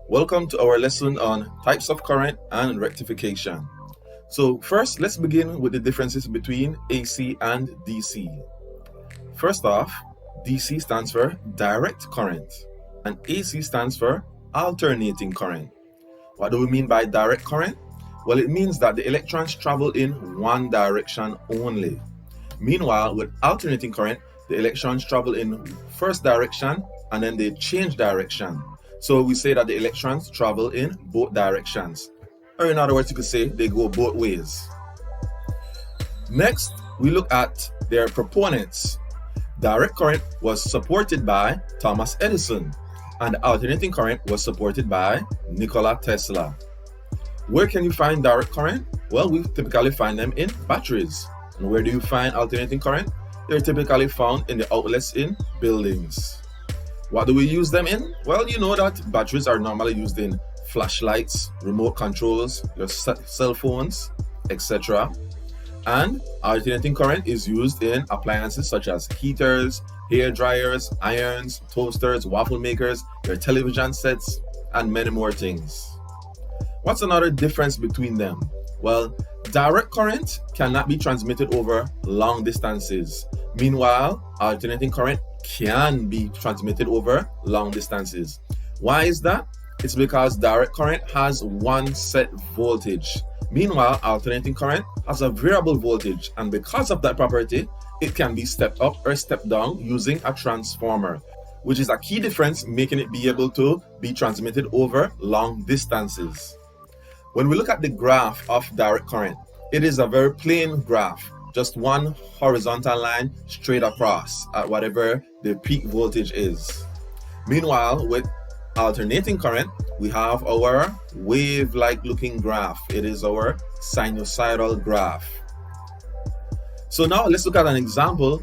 Welcome to our lesson on types of current and rectification. So first, let's begin with the differences between AC and DC. First off, DC stands for direct current and AC stands for alternating current. What do we mean by direct current? Well, it means that the electrons travel in one direction only. Meanwhile, with alternating current, the electrons travel in first direction and then they change direction. So we say that the electrons travel in both directions. Or in other words, you could say they go both ways. Next, we look at their proponents. Direct current was supported by Thomas Edison, and alternating current was supported by Nikola Tesla. Where can you find direct current? Well, we typically find them in batteries. And where do you find alternating current? They're typically found in the outlets in buildings. What do we use them in? Well, you know that batteries are normally used in flashlights, remote controls, your cell phones, etc. And alternating current is used in appliances such as heaters, hair dryers, irons, toasters, waffle makers, your television sets, and many more things. What's another difference between them? Well, direct current cannot be transmitted over long distances. Meanwhile, alternating current can be transmitted over long distances. Why is that? It's because direct current has one set voltage. Meanwhile, alternating current has a variable voltage, and because of that property, it can be stepped up or stepped down using a transformer, which is a key difference, making it be able to be transmitted over long distances. When we look at the graph of direct current, it is a very plain graph, just one horizontal line straight across at whatever the peak voltage is. Meanwhile, with alternating current, we have our wave-like looking graph. It is our sinusoidal graph. So now let's look at an example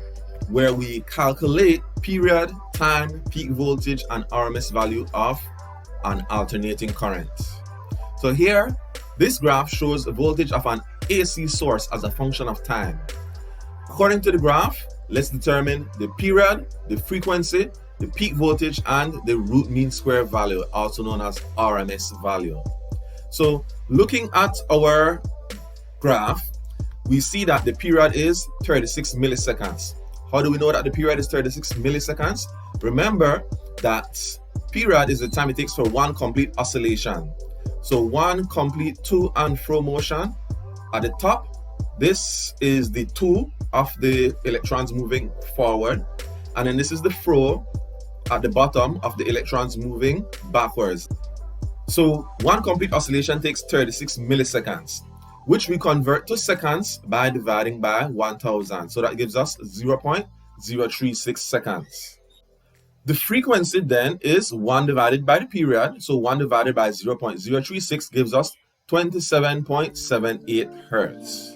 where we calculate period, time, peak voltage, and RMS value of an alternating current. So here, this graph shows the voltage of an AC source as a function of time. According to the graph, let's determine the period, the frequency, the peak voltage, and the root mean square value, also known as RMS value. So looking at our graph, we see that the period is 36 milliseconds. How do we know that the period is 36 milliseconds? Remember that period is the time it takes for one complete oscillation. So one complete to and fro motion. At the top, this is the to of the electrons moving forward, and then this is the fro at the bottom of the electrons moving backwards. So one complete oscillation takes 36 milliseconds, which we convert to seconds by dividing by 1000. So that gives us 0.036 seconds. The frequency then is 1 divided by the period, so 1 divided by 0.036 gives us 27.78 Hertz.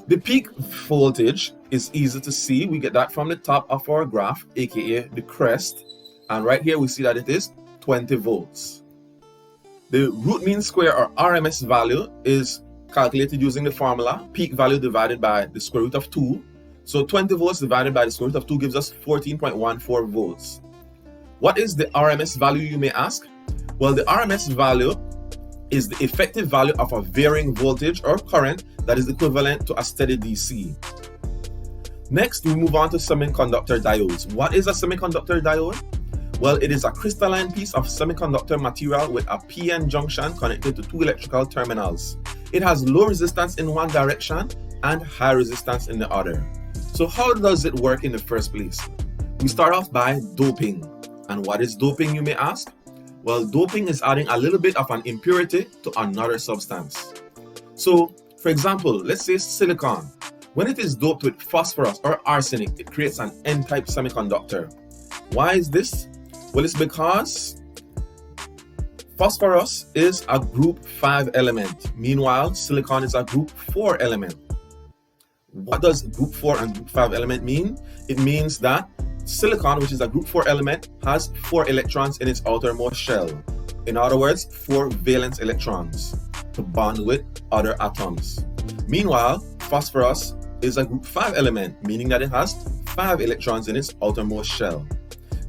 The peak voltage is easy to see. We get that from the top of our graph, aka the crest, and right here we see that it is 20 volts. The root mean square or RMS value is calculated using the formula peak value divided by the square root of 2. So 20 volts divided by the square root of 2 gives us 14.14 volts. What is the RMS value, you may ask? Well, the RMS value is the effective value of a varying voltage or current that is equivalent to a steady DC. Next, we move on to semiconductor diodes. What is a semiconductor diode? Well, it is a crystalline piece of semiconductor material with a PN junction connected to two electrical terminals. It has low resistance in one direction and high resistance in the other. So how does it work in the first place? We start off by doping. And what is doping, you may ask? Well, doping is adding a little bit of an impurity to another substance. So, for example, let's say silicon. When it is doped with phosphorus or arsenic, it creates an N-type semiconductor. Why is this? Well, it's because phosphorus is a group 5 element. Meanwhile, silicon is a group 4 element. What does group 4 and group 5 element mean? It means that silicon, which is a group 4 element, has 4 electrons in its outermost shell. In other words, 4 valence electrons to bond with other atoms. Meanwhile, phosphorus is a group 5 element, meaning that it has 5 electrons in its outermost shell.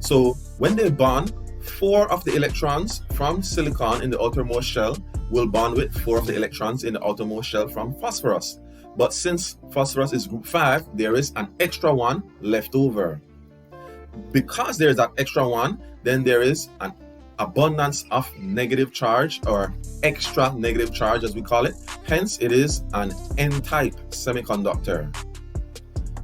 So when they bond, 4 of the electrons from silicon in the outermost shell will bond with 4 of the electrons in the outermost shell from phosphorus. But since phosphorus is group 5, there is an extra one left over. Because there is that extra one, then there is an abundance of negative charge, or extra negative charge as we call it. Hence, it is an N-type semiconductor.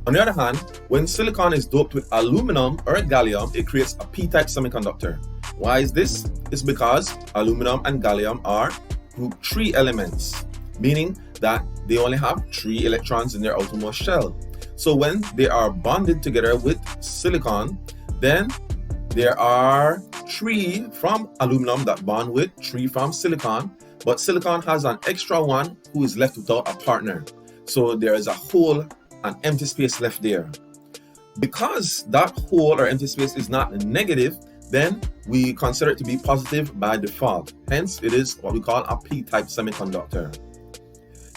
On the other hand, when silicon is doped with aluminum or gallium, it creates a P-type semiconductor. Why is this? It's because aluminum and gallium are group 3 elements, meaning that they only have 3 electrons in their outermost shell. So when they are bonded together with silicon, then there are 3 from aluminum that bond with 3 from silicon, but silicon has an extra one who is left without a partner. So there is a hole, an empty space left there. Because that hole or empty space is not negative, then we consider it to be positive by default. Hence, it is what we call a P-type semiconductor.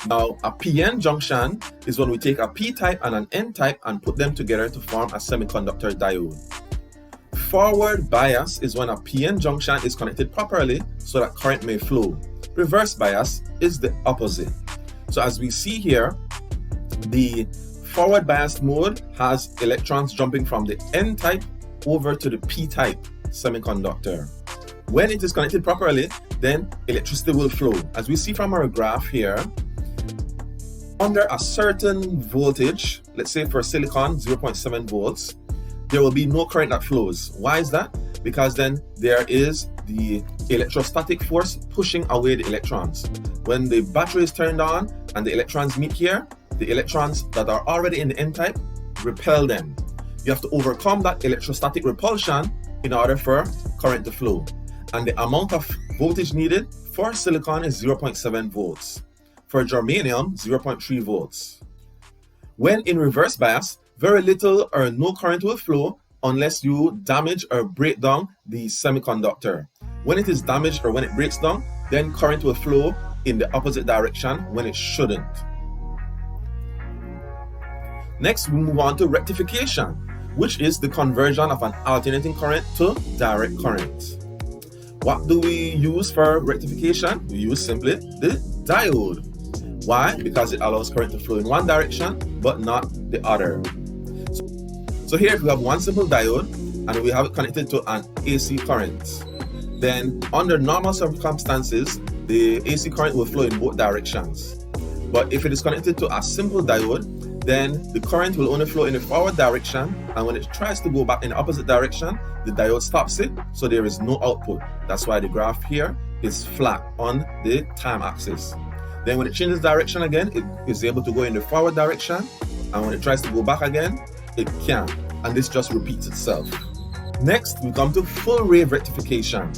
Now, a PN junction is when we take a P-type and an N-type and put them together to form a semiconductor diode. Forward bias is when a PN junction is connected properly so that current may flow. Reverse bias is the opposite. So as we see here, the forward biased mode has electrons jumping from the N-type over to the P-type semiconductor. When it is connected properly, then electricity will flow. As we see from our graph here, under a certain voltage, let's say for silicon 0.7 volts, there will be no current that flows. Why is that? Because then there is the electrostatic force pushing away the electrons. When the battery is turned on and the electrons meet here, the electrons that are already in the N-type repel them. You have to overcome that electrostatic repulsion in order for current to flow. And the amount of voltage needed for silicon is 0.7 volts. For germanium, 0.3 volts. When in reverse bias, very little or no current will flow unless you damage or break down the semiconductor. When it is damaged or when it breaks down, then current will flow in the opposite direction when it shouldn't. Next, we move on to rectification, which is the conversion of an alternating current to direct current. What do we use for rectification? We use simply the diode. Why? Because it allows current to flow in one direction but not the other. So here if we have one simple diode and we have it connected to an AC current, then under normal circumstances the AC current will flow in both directions. But if it is connected to a simple diode, then the current will only flow in the forward direction, and when it tries to go back in the opposite direction, the diode stops it, so there is no output. That's why the graph here is flat on the time axis. Then when it changes direction again, it is able to go in the forward direction, and when it tries to go back again, it can't, and this just repeats itself. Next, we come to full wave rectification.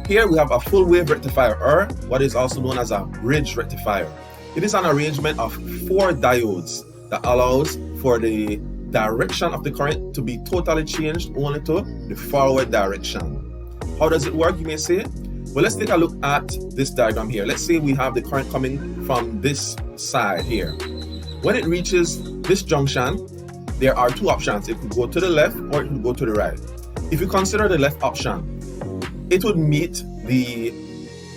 Here we have a full wave rectifier, or what is also known as a bridge rectifier. It is an arrangement of 4 diodes that allows for the direction of the current to be totally changed only to the forward direction. How does it work, you may say? Well, let's take a look at this diagram here. Let's say we have the current coming from this side here. When it reaches this junction, there are 2 options. It could go to the left or it could go to the right. If you consider the left option, it would meet the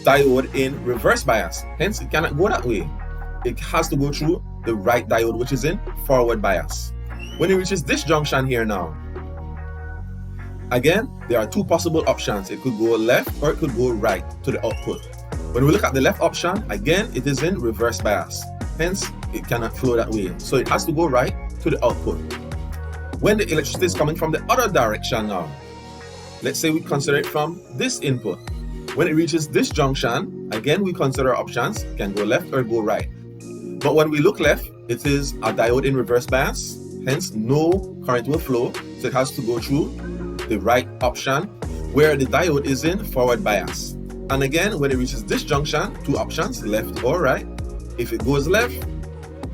diode in reverse bias. Hence, it cannot go that way. It has to go through the right diode, which is in forward bias. When it reaches this junction here now, again, there are 2 possible options. It could go left or it could go right to the output. When we look at the left option, again, it is in reverse bias. Hence, it cannot flow that way. So it has to go right to the output. When the electricity is coming from the other direction now, let's say we consider it from this input. When it reaches this junction, again, we consider options. It can go left or go right. But when we look left, it is a diode in reverse bias. Hence, no current will flow. So it has to go through the right option where the diode is in forward bias. And again, when it reaches this junction, 2 options, left or right. If it goes left,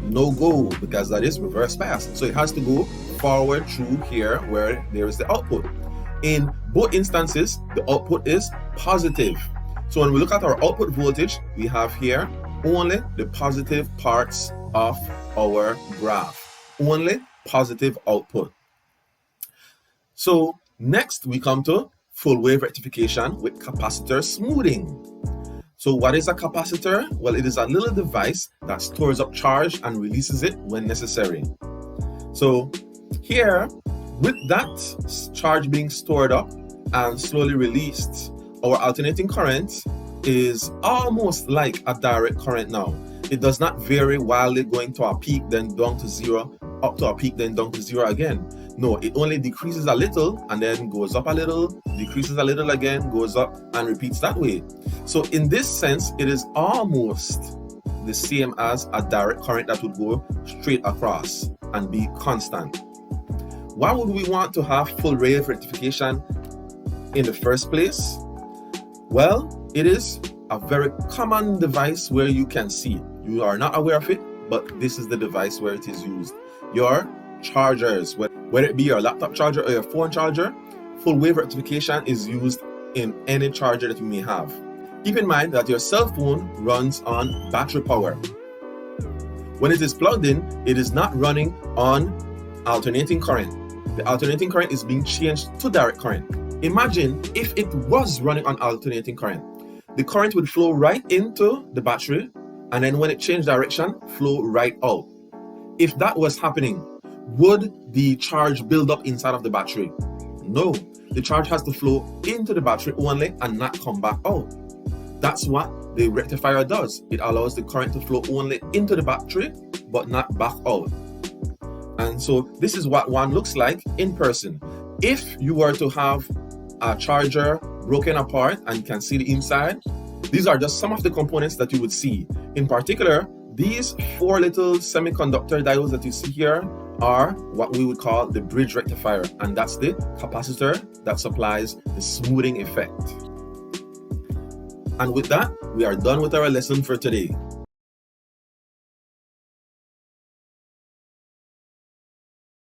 no go, because that is reverse bias. So it has to go forward through here where there is the output. In both instances, the output is positive. So when we look at our output voltage, we have here only the positive parts of our graph. Only positive output. So next we come to full wave rectification with capacitor smoothing. So what is a capacitor? Well, it is a little device that stores up charge and releases it when necessary. So here, with that charge being stored up and slowly released, our alternating current is almost like a direct current now. It does not vary wildly, going to a peak, then down to zero, up to a peak, then down to zero again. No, it only decreases a little and then goes up a little, decreases a little again, goes up, and repeats that way. So in this sense, it is almost the same as a direct current that would go straight across and be constant. Why would we want to have full wave rectification in the first place? Well, it is a very common device where you can see it. You are not aware of it, but this is the device where it is used. Your chargers, whether it be your laptop charger or your phone charger, full wave rectification is used in any charger that you may have. Keep in mind that your cell phone runs on battery power. When it is plugged in, it is not running on alternating current. The alternating current is being changed to direct current. Imagine if it was running on alternating current. The current would flow right into the battery, and then when it changed direction, flow right out. If that was happening, would the charge build up inside of the battery? No, the charge has to flow into the battery only and not come back out. That's what the rectifier does. It allows the current to flow only into the battery, but not back out. And so this is what one looks like in person. If you were to have a charger broken apart and you can see the inside, these are just some of the components that you would see. In particular, these four little semiconductor diodes that you see here are what we would call the bridge rectifier, and that's the capacitor that supplies the smoothing effect. And with that, we are done with our lesson for today.